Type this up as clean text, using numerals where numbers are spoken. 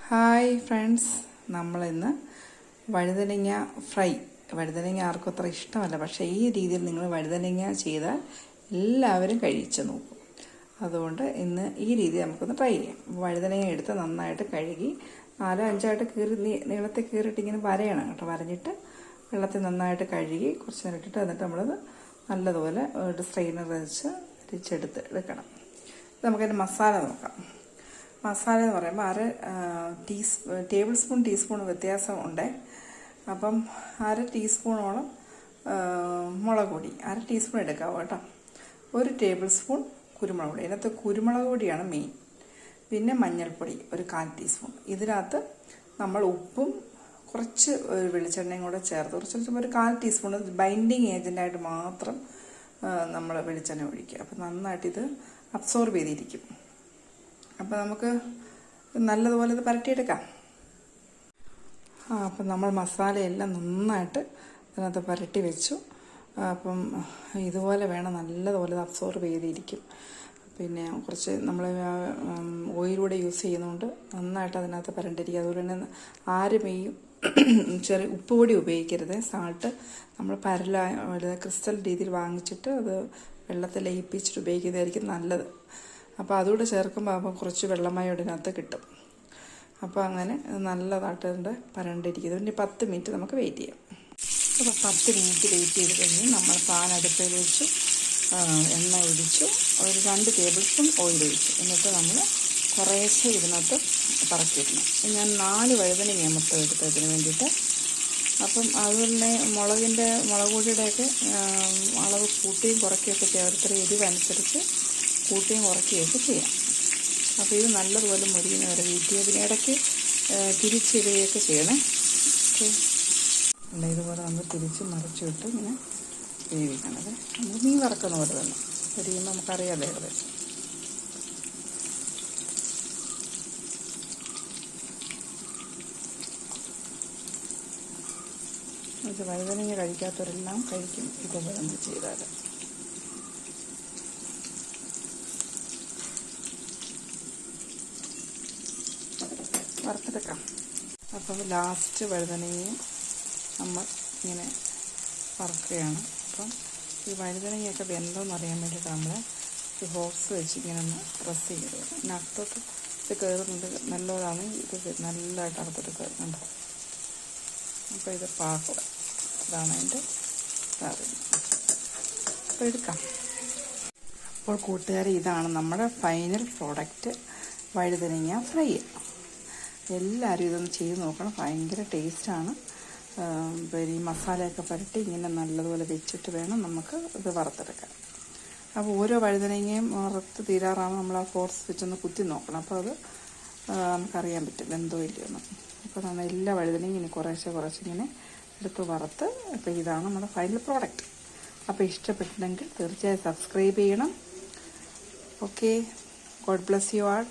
Hi friends, നമ്മളിന്ന് വഴുതനങ്ങ fry. വഴുതനങ്ങ ആർക്കും അത്ര ഇഷ്ടമല്ല, പക്ഷേ ഈ രീതിയിൽ നിങ്ങൾ വഴുതനങ്ങ ചെയ്താൽ എല്ലാവരും കഴിച്ചു നോക്കും. അതുകൊണ്ട് ഇന്ന് ഈ രീതി നമുക്കൊന്ന് ട്രൈ ചെയ്യാം. വഴുതനങ്ങ എടുത്ത് നന്നായിട്ട് കഴുകി 4-5 കീറി നീളത്തിൽ കീറിയിട്ട് ഇങ്ങനെ വരയണം കേട്ടോ. വരഞ്ഞിട്ട് വെള്ളത്തിൽ നന്നായിട്ട് കഴുകി കുറച്ച് നേരം ഇട്ടിട്ട് എന്നിട്ട് നമ്മളത് നല്ലതുപോലെ ഒരു സ്ട്രെയിനർ വെച്ച് അരിച്ചെടുത്ത് എടുക്കണം. നമുക്കതിൻ്റെ മസാല നോക്കാം. മസാല എന്ന് പറയുമ്പോൾ ടേബിൾ സ്പൂൺ ടീസ്പൂൺ വ്യത്യാസം ഉണ്ട്. അപ്പം 1/2 ടീസ്പൂണോളം മുളക് പൊടി 1/2 ടീസ്പൂൺ എടുക്കാവോ കേട്ടോ. 1 ടേബിൾ സ്പൂൺ കുരുമുളക് പൊടി, ഇതിനകത്ത് കുരുമുളക് പൊടിയാണ് മെയിൻ. പിന്നെ മഞ്ഞൾപ്പൊടി 1/4 ടീസ്പൂൺ. ഇതിനകത്ത് നമ്മൾ ഉപ്പും കുറച്ച് വെളിച്ചെണ്ണയും കൂടെ ചേർത്ത് കുറച്ച് 1/4 ടീസ്പൂൺ ബൈൻഡിങ് ഏജൻ്റായിട്ട് മാത്രം നമ്മൾ വെളിച്ചെണ്ണ ഒഴിക്കുക. അപ്പം നന്നായിട്ട് ഇത് അബ്സോർബ് ചെയ്തിരിക്കും. അപ്പോൾ നമുക്ക് നല്ലതുപോലെ ഇത് പരട്ടിയെടുക്കാം. അപ്പം നമ്മൾ മസാലയെല്ലാം നന്നായിട്ട് അതിനകത്ത് പരട്ടി വെച്ചു. അപ്പം ഇതുപോലെ വേണം, നല്ലതുപോലെ ഇത് അബ്സോർബ് ചെയ്തിരിക്കും. പിന്നെ കുറച്ച് നമ്മൾ ഓയിലൂടെ യൂസ് ചെയ്യുന്നതുകൊണ്ട് നന്നായിട്ട് അതിനകത്ത് പരണ്ടിരിക്കും. അതുപോലെ തന്നെ ആരും ഈ ചെറിയ ഉപ്പ് പൊടി ഉപയോഗിക്കരുത്. സാൾട്ട് നമ്മൾ ക്രിസ്റ്റൽ രീതിയിൽ വാങ്ങിച്ചിട്ട് അത് വെള്ളത്തിൽ ലയിപ്പിച്ചിട്ട് ഉപയോഗിക്കുന്നതായിരിക്കും നല്ലത്. അപ്പോൾ അതുകൂടെ ചേർക്കുമ്പോൾ അപ്പം കുറച്ച് വെള്ളമയം ഇതിനകത്ത് കിട്ടും. അപ്പോൾ അങ്ങനെ നല്ലതായിട്ട് പരണ്ടിരിക്കുന്നത്. പിന്നെ 10 മിനിറ്റ് നമുക്ക് വെയിറ്റ് ചെയ്യാം. അപ്പോൾ 10 മിനിറ്റ് വെയിറ്റ് ചെയ്ത് കഴിഞ്ഞ് നമ്മൾ പാൻ അടുപ്പിൽ വെച്ചു, എണ്ണ ഒഴിച്ചു, ഒരു 2 ടേബിൾ സ്പൂൺ ഓയിൽ ഒഴിച്ചു. എന്നിട്ട് നമ്മൾ കുറേശ്ശെ ഇതിനകത്ത് പറക്കിയിടണം. ഞാൻ 4 വഴുതനങ്ങ മൊത്തം എടുത്തതിന് വേണ്ടിയിട്ട്. അപ്പം അതുപോലെ മുളക് പൊടിയുടെയൊക്കെ അളവ് കൂട്ടിയും കുറയ്ക്കുകയൊക്കെ ചേർത്ത് എരിവനുസരിച്ച് കൂട്ടിയും കുറയ്ക്കുകയൊക്കെ ചെയ്യാം. അപ്പോൾ ഇത് നല്ലതുപോലെ മുരിയുന്ന വരെ വെയിറ്റ് ചെയ്ത് ഇടയ്ക്ക് തിരിച്ചിടുകയൊക്കെ ചെയ്യണേ. ഓക്കെ, ഇതുപോലെ നമ്മൾ തിരിച്ച് മറിച്ചിട്ട് ഇങ്ങനെ വേവിക്കണത്. നമുക്ക് മീൻ വറക്കുന്ന പോലെ തന്നെ പൊരിയുമ്പോൾ നമുക്കറിയാമല്ലോ ഏകദേശം. വഴുതനങ്ങ കഴിക്കാത്തവരെല്ലാം കഴിക്കും ഇതുപോലെ നമ്മൾ ചെയ്താൽ. വറുത്തെടുക്കാം. അപ്പം ലാസ്റ്റ് വഴുതനങ്ങയും നമ്മൾ ഇങ്ങനെ വറുക്കുകയാണ്. അപ്പം ഈ വഴുതനങ്ങയൊക്കെ വെന്തോന്ന് അറിയാൻ വേണ്ടിയിട്ട് നമ്മൾ ഈ ഹോക്സ് വെച്ച് ഇങ്ങനെ ഒന്ന് പ്രസ് ചെയ്ത് പിന്നെ അകത്തോട്ട് ഇത് കയറുന്നുണ്ട്. നല്ലതാണ് ഇത്, നല്ലതായിട്ട് അകത്തെടുക്കുന്നുണ്ട്. അപ്പോൾ ഇത് പാകം, ഇതാണ് അതിൻ്റെ കറി. അപ്പോൾ എടുക്കാം. അപ്പോൾ കൂട്ടുകാരെ, ഇതാണ് നമ്മുടെ ഫൈനൽ പ്രോഡക്റ്റ്, വഴുതനങ്ങ ഫ്രൈ. എല്ലാവരും ഇതൊന്ന് ചെയ്ത് നോക്കണം, ഭയങ്കര ടേസ്റ്റാണ്. ഈ മസാലയൊക്കെ പുരട്ടി ഇങ്ങനെ നല്ലതുപോലെ വെച്ചിട്ട് വേണം നമുക്ക് ഇത് വറുത്തെടുക്കാൻ. അപ്പോൾ ഓരോ വഴുതനങ്ങയും വറുത്ത് തീരാറാകുമ്പോൾ നമ്മൾ ആ ഫോർസ് വെച്ചൊന്ന് കുത്തി നോക്കണം. അപ്പോൾ അത് നമുക്കറിയാൻ പറ്റും എന്തോ ഇല്ലയെന്ന്. അപ്പോൾ നമ്മൾ എല്ലാ വഴുതനയും ഇനി കുറേശ്ശെ ഇങ്ങനെ എടുത്ത് വറുത്ത്. അപ്പോൾ ഇതാണ് നമ്മുടെ ഫൈനൽ പ്രോഡക്റ്റ്. അപ്പോൾ ഇഷ്ടപ്പെട്ടിട്ടുണ്ടെങ്കിൽ തീർച്ചയായും സബ്സ്ക്രൈബ് ചെയ്യണം. Okay, God bless you all.